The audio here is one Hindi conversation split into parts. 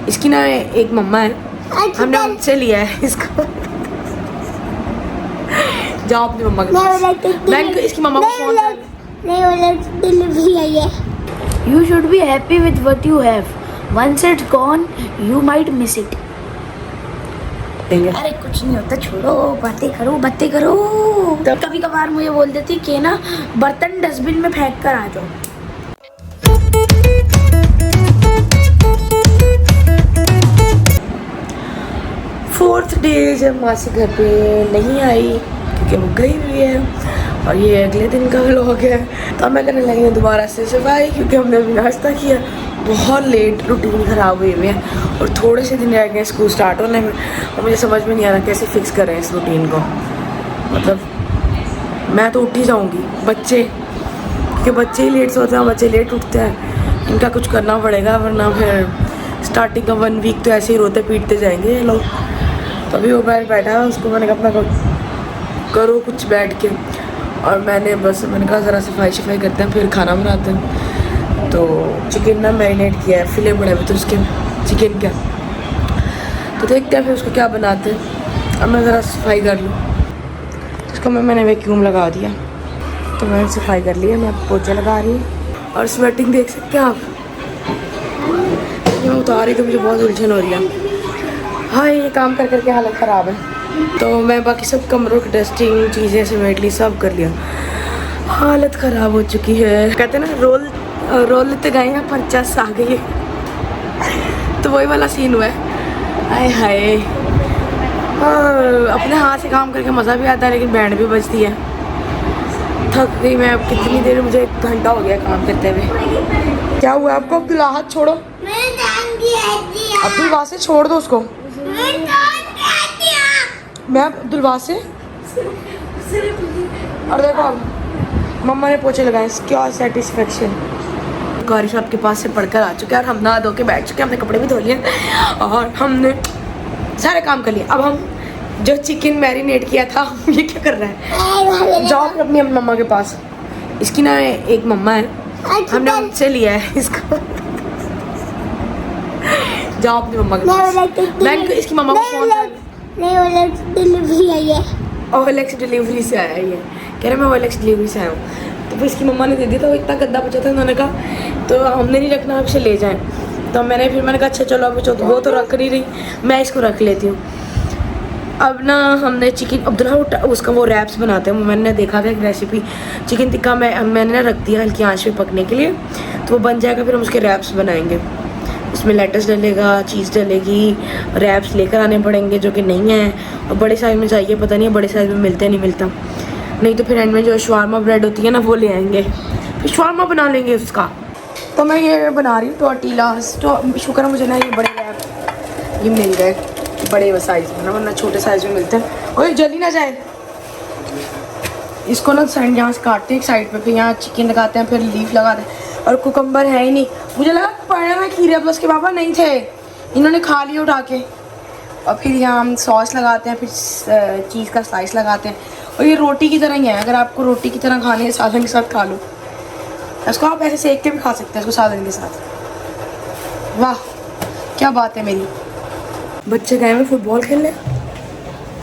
इसकी ना एक मम्मा है, हमने उनसे लिया है इसको। जाओ अपनी मम्मा के पास। मैं इसकी मम्मा को phone You should be happy with what you have. Once it's gone, you might miss it. देंगे। अरे कुछ नहीं होता, छोड़ो, बातें करो। तो कभी कभार मुझे बोल देती कि ना बर्तन डस्टबिन में फेंक कर आ जाओ। फोर्थ डे जब मासी घर पे नहीं आई क्योंकि वो गई हुई है और ये अगले दिन का व्लॉग है। तो मैं करने लगी हूँ दोबारा से सफाई क्योंकि हमने अभी नाश्ता किया। बहुत लेट रूटीन ख़राब हुई हुई है और थोड़े से दिन रह गए स्कूल स्टार्ट होने में और मुझे समझ में नहीं आ रहा कैसे फिक्स करें इस रूटीन को। मतलब मैं तो उठ ही जाऊँगी, बच्चे क्योंकि बच्चे ही लेट सोते हैं, बच्चे लेट उठते हैं, इनका कुछ करना पड़ेगा वरना फिर स्टार्टिंग का 1 वीक तो ऐसे ही रोते पीटते जाएंगे ये लोग। तो अभी वो बैठा है, उसको मैंने कहा अपना करो कुछ बैठ के, और मैंने कहा ज़रा सफाई करते हैं फिर खाना बनाते हैं। तो चिकन ना मैरिनेट किया है, फिले बड़े हुए तो उसके चिकन का, तो देखते हैं फिर उसको क्या बनाते हैं। अब मैं ज़रा सफाई कर लूँ, तो उसको मैंने वैक्यूम लगा दिया, तो मैंने सफाई कर लिया। मैं पोछा लगा रही हूँ और स्वेटिंग देख सकते हैं आप, मैं उतार रही तो मुझे बहुत उलझन हो रही है। हाँ, ये काम कर करके हालत ख़राब है। तो मैं बाकी सब कमरों की डस्टिंग चीज़ें समेट ली, सब कर लिया, हालत ख़राब हो चुकी है। कहते हैं ना रोल लेते गए हैं पर चस आ गई है, तो वही वाला सीन हुआ है। आए हाय, अपने हाथ से काम करके मज़ा भी आता है लेकिन बैंड भी बजती है। थक गई मैं, अब कितनी देर, मुझे 1 घंटा हो गया काम करते हुए। क्या हुआ आपको? अब्दुल्ला हाथ छोड़ो, अब्दुल्ला से छोड़ दो उसको। मैं अब्दुल्ला से, और देखो अब मम्मा ने पोछे लगाए, क्या सेटिस्फेक्शन। कारी साहब के पास से पढ़कर आ चुके हैं और हम नहा धो के बैठ चुके हैं, हमने कपड़े भी धो लिए और हमने सारे काम कर लिए। अब हम जो चिकन मैरिनेट किया था ये क्या कर रहा है? जाओ अपनी मम्मा के पास। इसकी ना एक मम्मा है, हमने उनसे लिया है इसको। जाओ अपनी मम्मा के पास। मैं इसकी मम्मा को फोन डिलीवरी आई है, OLX डिलीवरी से आया ये, कह रहे मैं OLX डिलीवरी से आया हूँ। तो फिर इसकी मम्मा ने दे दिया, तो वो इतना गंदा बचा था, उन्होंने कहा तो हमने नहीं रखना, आपसे ले जाएं। तो मैंने कहा अच्छा चलो, अब वो तो रख नहीं रही, मैं इसको रख लेती हूँ। अब ना हमने चिकन, अब्दुल्ला उसका वो रैप्स बनाते हैं, मैंने देखा था एक रेसिपी चिकन टिक्का, मैंने ना रख दिया हल्की आंच पे पकने के लिए, तो वो बन जाएगा, फिर हम उसके रैप्स बनाएंगे। उसमें लेटस डलेगा, चीज़ डलेगी, रैप्स लेकर आने पड़ेंगे जो कि नहीं है, और बड़े साइज़ में चाहिए, पता नहीं बड़े साइज़ में मिलता नहीं मिलता, नहीं तो फिर एंड में जो शवारमा ब्रेड होती है ना वो ले आएंगे, फिर शवारमा बना लेंगे उसका। तो मैं ये बना रही हूँ टॉर्टिलास, तो शुक्र है मुझे ना ये बड़े रैप ये मिल गए, बड़े साइज़ में ना, वरना छोटे साइज़ में मिलते हैं। और जल्दी ना जाए, इसको ना साइड यहाँ से काटते हैं एक साइड पे, फिर यहाँ चिकन लगाते हैं, फिर लीफ लगाते हैं, और कुकम्बर है ही नहीं। मुझे लगा पड़े में खीरे प्लस के पापा नहीं थे, इन्होंने खा लिए उठा के। और फिर यहाँ हम सॉस लगाते हैं, फिर चीज़ का स्लाइस लगाते हैं, और ये रोटी की तरह ही है। अगर आपको रोटी की तरह खाने है सालन के साथ खा लो, इसको आप ऐसे सेक के भी खा सकते हैं इसको सालन के साथ। वाह क्या बात है मेरी। बच्चे गए हुए फुटबॉल खेलने,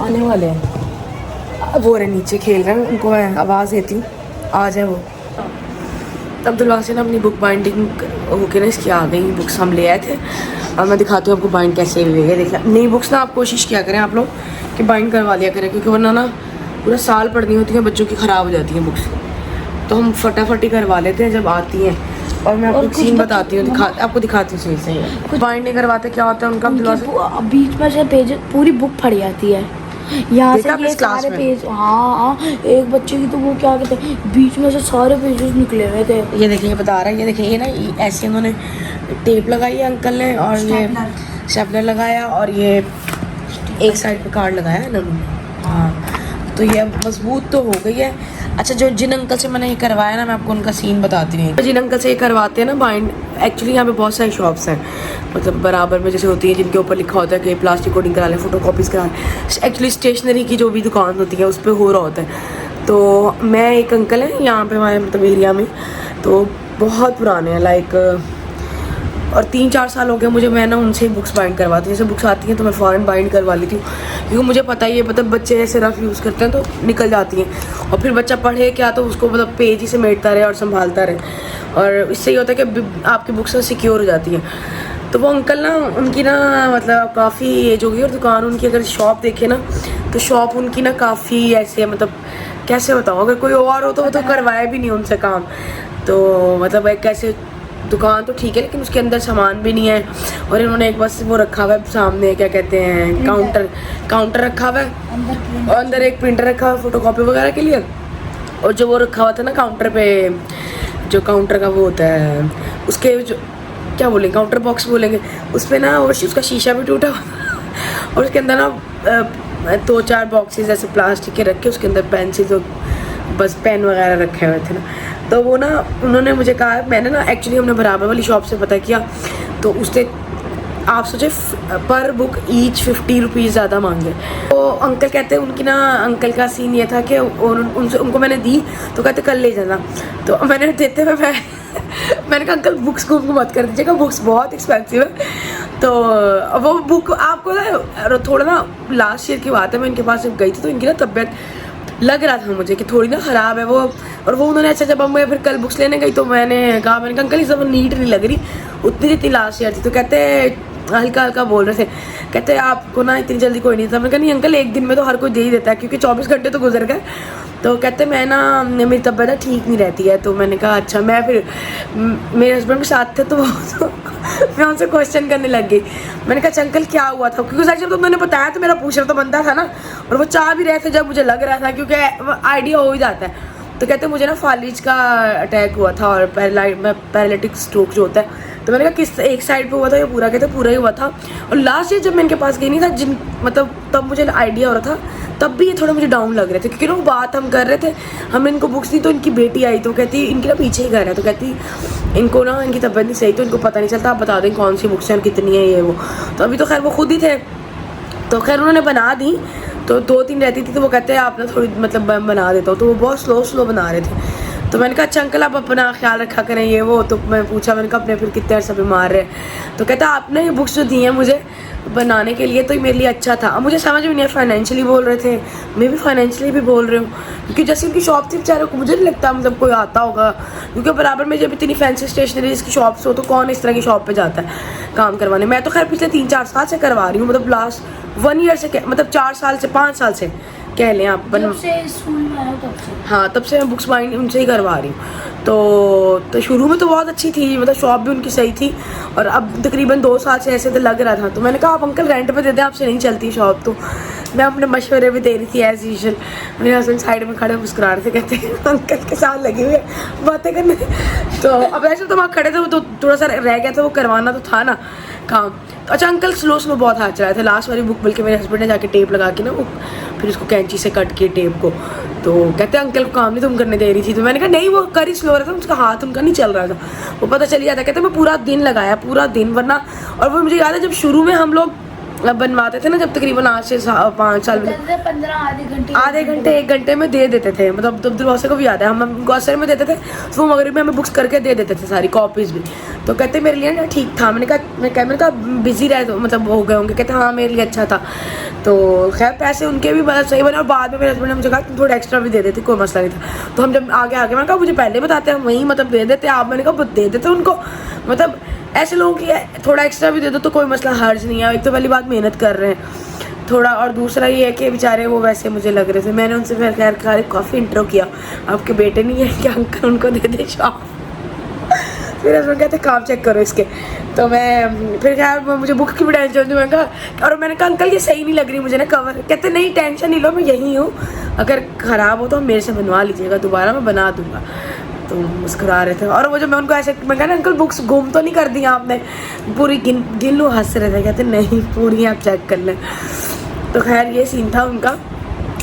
आने वाले हैं, वो रहे नीचे खेल रहे हैं, उनको मैं आवाज़ देती हूँ आ जाए वो। अब्दुल्ला से ना अपनी बुक बाइंडिंग होके ना इसकी आ गई, बुक्स हम ले आए थे, और मैं दिखाती हूँ आपको बाइंड कैसे हुई है। देखना नई बुक्स ना आप कोशिश किया करें आप लोग कि बाइंड करवा लिया करें, क्योंकि वरना ना पूरा साल पढ़नी होती है, बच्चों की ख़राब हो जाती हैं बुक्स, तो हम फटाफट ही करवा लेते हैं जब आती हैं। और मैं आपको सीन बताती हूँ, आपको दिखाती हूँ सही है। कुछ बाइंड नहीं करवाते, क्या होता है उनका बीच में से पेज पूरी बुक फट जाती है, यहाँ से ये सारे पेज। हाँ, एक बच्चे की तो वो क्या कहते हैं, बीच में से सारे पेजेस निकले हुए थे। ये देखिए, ये बता रहा है, ये देखिए, ये ना ऐसे उन्होंने टेप लगाई है अंकल ने, और ये स्टेपलर लगाया, और ये एक साइड पे कार्ड लगाया है ना। हाँ, तो ये अब मजबूत तो हो गई है। अच्छा, जो जिन अंकल से मैंने ये करवाया ना, मैं आपको उनका सीन बताती हूँ। जिन अंकल से ये करवाते हैं ना बाइंड, एक्चुअली यहाँ पे बहुत सारी शॉप्स हैं, मतलब बराबर में जैसे होती है जिनके ऊपर लिखा होता है कि प्लास्टिक कोडिंग करा लें, फोटो कॉपीज़ करा लें। एक्चुअली स्टेशनरी की जो भी दुकान होती है उस पर हो रहा होता है। तो मैं एक अंकल है यहाँ पे हमारे मतलब एरिया में, तो बहुत पुराने हैं, लाइक और 3-4 साल हो गए मुझे, मैं ना उनसे ही बुक्स बाइंड करवाती हूँ। जैसे बुक्स आती हैं तो मैं फ़ौरन बाइंड करवा लेती हूँ, क्योंकि मुझे पता ही है मतलब बच्चे ऐसे रफ यूज़ करते हैं तो निकल जाती हैं, और फिर बच्चा पढ़े क्या तो उसको मतलब पेज ही समेटता रहे और संभालता रहे, और इससे ये होता है कि आपकी बुक्स सिक्योर हो जाती हैं। तो वो अंकल ना, उनकी ना मतलब काफ़ी एज हो गई, और दुकान उनकी अगर शॉप देखे ना तो शॉप उनकी ना काफ़ी ऐसे मतलब कैसे बताऊँ, अगर कोई और हो तो वो तो करवाए भी नहीं उनसे काम। तो मतलब एक ऐसे दुकान तो ठीक है लेकिन उसके अंदर सामान भी नहीं है, और इन्होंने एक बस वो रखा हुआ है सामने, क्या कहते हैं, काउंटर रखा हुआ है, और अंदर एक प्रिंटर रखा हुआ है फोटोकॉपी वगैरह के लिए। और जो वो रखा हुआ था ना काउंटर पे, जो काउंटर का वो होता है उसके जो क्या बोलेंगे, काउंटर बॉक्स बोलेंगे, उस पर ना उसका शीशा भी टूटा हुआ और उसके अंदर ना 2-4 बॉक्सेस ऐसे प्लास्टिक के रखे, उसके अंदर पेंसिल तो बस पेन वगैरह रखे हुए थे ना। तो वो ना उन्होंने मुझे कहा, मैंने ना एक्चुअली हमने बराबर वाली शॉप से पता किया तो उससे आप सोचे पर बुक ईच 50 रुपीज़ ज़्यादा मांगे। तो अंकल कहते हैं, उनकी ना अंकल का सीन ये था कि उनको मैंने दी तो कहते कल ले जाना, तो मैंने देते हुए मैंने कहा अंकल बुक्स को उनको मत कर दीजिएगा, बुक्स बहुत एक्सपेंसिव है। तो वो बुक आपको ना थोड़ा ना लास्ट ईयर की बात है, मैं इनके पास जब गई थी तो इनकी ना तबीयत लग रहा था मुझे कि थोड़ी ना ख़राब है वो, और वो उन्होंने अच्छा जब मैं फिर कल बुक्स लेने गई तो मैंने कहा अंकल ये सब नीट नहीं लग रही उतनी जितनी लास्ट ईयर थी। तो कहते हल्का हल्का बोल रहे थे, कहते आपको ना इतनी जल्दी कोई नहीं था। मैंने कहा नहीं अंकल, एक दिन में तो हर कोई दे ही देता है, क्योंकि 24 घंटे तो गुजर गए। तो कहते मैं ना मेरी तबीयत ना ठीक नहीं रहती है। तो मैंने कहा अच्छा। मैं फिर मेरे हस्बैंड के साथ थे तो मैं उनसे क्वेश्चन करने लग गई। मैंने कहा अंकल क्या हुआ था, क्योंकि सर जब तो मैंने बताया तो मेरा पूछना तो बनता था ना, और वो चाह भी रहे थे जब मुझे लग रहा था, क्योंकि आइडिया हो ही जाता है। तो कहते मुझे ना फालिज का अटैक हुआ था और पैरालिटिक स्ट्रोक जो होता है। तो मैंने कहा किस एक साइड पे हुआ था या पूरा, कहते पूरा ही हुआ था। और लास्ट ईयर जब मैं इनके पास गई नहीं था मतलब तब मुझे आइडिया हो रहा था, तब भी ये थोड़े मुझे डाउन लग रहे थे, क्योंकि ना वो बात हम कर रहे थे, हमने इनको बुक्स दी तो इनकी बेटी आई तो कहती इनकी ना पीछे ही घर है, तो कहती इनको ना इनकी तबीयत नहीं सही तो इनको पता नहीं चलता, आप बता दें कौन सी बुक्स हैं कितनी है ये वो। तो अभी तो खैर वो खुद ही थे, तो खैर उन्होंने बना दी, तो 2-3 रहती थी तो वो कहते हैं आप ना थोड़ी मतलब बना देता हूँ, तो वो बहुत स्लो बना रहे थे। तो मैंने कहा अच्छा अंकल आप अपना ख्याल रखा करें ये वो। तो मैं पूछा, मैंने कहा अपने फिर कितने अर्सा बीमार रहे। तो कहता आपने ये बुक्स जो दी हैं मुझे बनाने के लिए तो मेरे लिए अच्छा था। अब मुझे समझ में नहीं है, फाइनेंशियली बोल रहे थे, मैं भी फाइनेंशियली भी बोल रही हूँ, क्योंकि जैसे उनकी शॉप थी बेचारे को मुझे नहीं लगता मतलब कोई आता होगा, क्योंकि बराबर में जब इतनी फैंसी स्टेशनरी की शॉप्स हो तो कौन इस तरह की शॉप पे जाता है काम करवाने। मैं तो खैर पिछले 3-4 साल से करवा रही हूँ, मतलब लास्ट 1 ईयर से, मतलब 4 साल से 5 साल से कह लें आप। जब से स्कूल में आया तब से, हाँ तब से मैं बुक्स बाइंड उनसे ही करवा रही हूँ। तो शुरू में तो बहुत अच्छी थी, मतलब शॉप भी उनकी सही थी, और अब तकरीबन 2 साल से ऐसे तो लग रहा था। तो मैंने कहा आप अंकल रेंट पे दे दें, आपसे नहीं चलती शॉप। तो मैं अपने मशवरे भी दे रही थी एज यूजुअल। मेरे हस्बैंड साइड में खड़े मुस्कुरा रहे थे, कहते हैं अंकल के साथ लगे हुए बातें करने। तो अब ऐसे तो वहाँ खड़े थे, वो तो थोड़ा सा रह गया था, वो करवाना तो था ना काम। तो अच्छा अंकल स्लो बहुत हाथ चलाए थे लास्ट वाली बुक, बल्कि मेरे हस्बैंड ने जाके टेप लगा के ना वो फिर उसको कैंची से कट किए टेप को। तो कहते हैं अंकल को काम नहीं तुम करने दे रही थी। तो मैंने कहा नहीं वो कर ही स्लो रहा था, उसका हाथ उनका नहीं चल रहा था, वो पता चल जाता। कहते मैं पूरा दिन लगाया, पूरा दिन, वरना। और वो मुझे याद है जब शुरू में हम लोग बनवाते थे ना, जब तकरीबन आज से 5 साल में 15 आधे घंटे 1 घंटे में दे देते थे। मतलब अब्दुल वासे को भी याद है, हम गौसर में देते थे तो वो मगरिब में हमें बुक्स करके दे देते थे सारी कॉपीज़ भी। तो कहते मेरे लिए ना ठीक था। मैंने कहा बिजी रहे तो मतलब हो गए होंगे। कहते हाँ मेरे लिए अच्छा था। तो खैर पैसे उनके भी मतलब सही बने, और बाद में मेरे हस्बैंड ने मुझे कहा तुम थोड़ा एक्स्ट्रा भी दे देते, कोई मसला नहीं था। तो हम जब आगे मैंने कहा मुझे पहले बताते हम वहीं मतलब दे देते आप। मैंने कहा दे देते उनको, मतलब ऐसे लोगों की थोड़ा एक्स्ट्रा भी दे दो तो कोई मसला हर्ज नहीं है। एक तो पहली बात मेहनत कर रहे हैं थोड़ा, और दूसरा ये है कि बेचारे वो वैसे मुझे लग रहे थे। मैंने उनसे फिर खैर काफ़ी इंट्रो किया, आपके बेटे नहीं है क्या अंकल, उनको दे दे शॉप। फिर हस्बैंड कहते काम चेक करो इसके। तो मैं फिर खैर मुझे बुक की भी टेंशन थी। मैंने कहा, और मैंने कहा अंकल ये सही नहीं लग रही मुझे ना कवर। कहते नहीं टेंशन नहीं लो, मैं यहीं हूँ, अगर ख़राब हो तो मेरे से बनवा लीजिएगा, दोबारा मैं बना दूँगा। तो मुस्कुरा रहे थे। और वो जब मैं उनको ऐसे मैं कहा ना अंकल बुक्स गुम तो नहीं कर दी आपने, पूरी गिन लो, हंस रहे थे। कहते नहीं पूरी आप चेक कर लें। तो खैर ये सीन था उनका।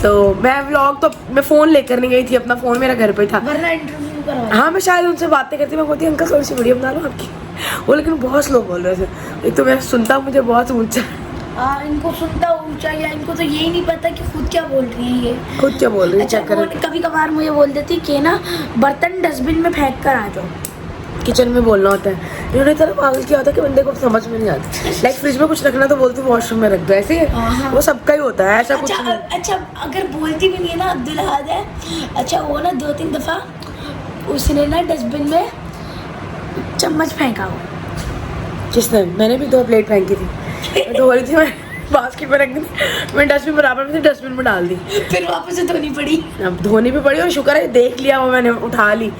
तो मैं व्लॉग तो मैं फ़ोन लेकर नहीं गई थी, अपना फ़ोन मेरा घर पे था। वरना इंटरव्यू करवा। हाँ मैं शायद उनसे बातें करती, मैं बोलती अंकल थोड़ी सी वीडियो बना लो आपकी। वो लेकिन बहुत स्लो बोल रहे थे। एक तो मैं सुनता मुझे बहुत ऊँचा, इनको सुनता ऊंचा, या इनको तो यही नहीं पता कि खुद क्या बोल रही हैं ये, खुद क्या बोल रही है। अच्छा कभी कभार मुझे बोल देती कि ना बर्तन डस्टबिन में फेंक कर आ जाओ। किचन में बोलना होता है। इन्होंने इतना पागल किया होता है कि बंदे को समझ में नहीं आता। लाइक फ्रिज में कुछ रखना तो बोलती वॉशरूम में रख दो, ऐसे वो सबका ही होता है, ऐसा कुछ नहीं। अच्छा अगर बोलती भी नहीं है ना अब्दुल हाद है, अच्छा वो ना 2-3 दफ़ा उसने ना डस्टबिन में चम्मच फेंका हो। किसने? मैंने भी 2 प्लेट फेंकी थी, मैं धो रही थी, मैं बास्केट में रख दी, मैं डस्टबिन बराबर में थी, डस्टबिन में डाल दी, फिर वापस से धोनी पड़ी। अब धोनी भी पड़ी और शुक्र है देख लिया वो, मैंने उठा ली।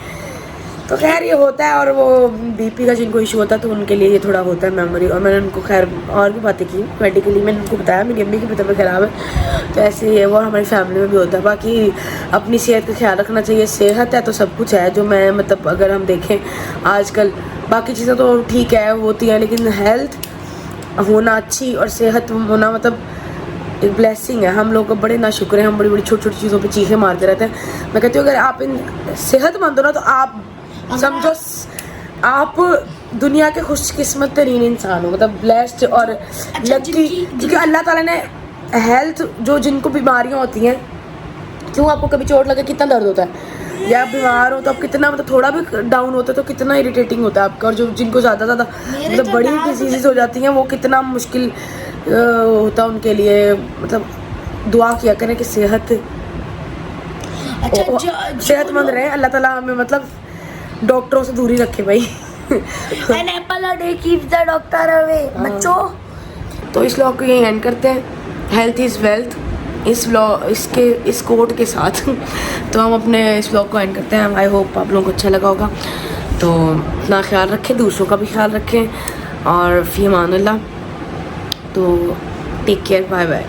तो खैर ये होता है। और वो बीपी का जिनको इशू होता है तो उनके लिए ये थोड़ा होता है मेमोरी। और मैंने उनको खैर और भी बातें की मेडिकली, मैंने उनको बताया मेरी अम्मी की तबीयत ख़राब है, तो ऐसे ही है वो, हमारी फैमिली में भी होता है। बाकी अपनी सेहत का ख्याल रखना चाहिए, सेहत है तो सब कुछ है। जो मैं मतलब अगर हम देखें आजकल बाकी चीज़ें तो ठीक है होती हैं, लेकिन हेल्थ होना अच्छी और सेहत होना मतलब एक ब्लेसिंग है। हम लोग को बड़े नाशुक्र हैं, हम बड़ी बड़ी छोटी छोटी चीज़ों पे चीखें मारते रहते हैं। मैं कहती हूँ अगर आप इन सेहतमंद हो ना तो आप समझो आप दुनिया के खुशकिस्मत तरीन इंसान हो, मतलब ब्लेस्ड और लकी, क्योंकि अल्लाह ताला ने हेल्थ जो जिनको बीमारियाँ होती हैं, क्यों आपको कभी चोट लगे कितना दर्द होता है, या आप बीमार हो तो आप कितना मतलब थोड़ा भी डाउन होता है तो कितना इरिटेटिंग होता है आपका। और जो जिनको ज़्यादा मतलब बड़ी डिजीज़ हो जाती हैं वो कितना मुश्किल होता है उनके लिए। मतलब दुआ किया करें कि सेहतमंद रहे, अल्लाह ताला हमें मतलब डॉक्टरों से दूरी रखे भाई। An apple a day keeps the doctor away, बच्चों। तो इस व्लॉग को यही एंड करते हैं। हेल्थ इज़ वेल्थ इस कोट के साथ तो हम अपने इस व्लॉग को एंड करते हैं। आई होप आप लोगों को अच्छा लगा होगा। तो अपना ख्याल रखें, दूसरों का भी ख्याल रखें, और फ़ी अमान अल्लाह। तो टेक केयर, बाय बाय।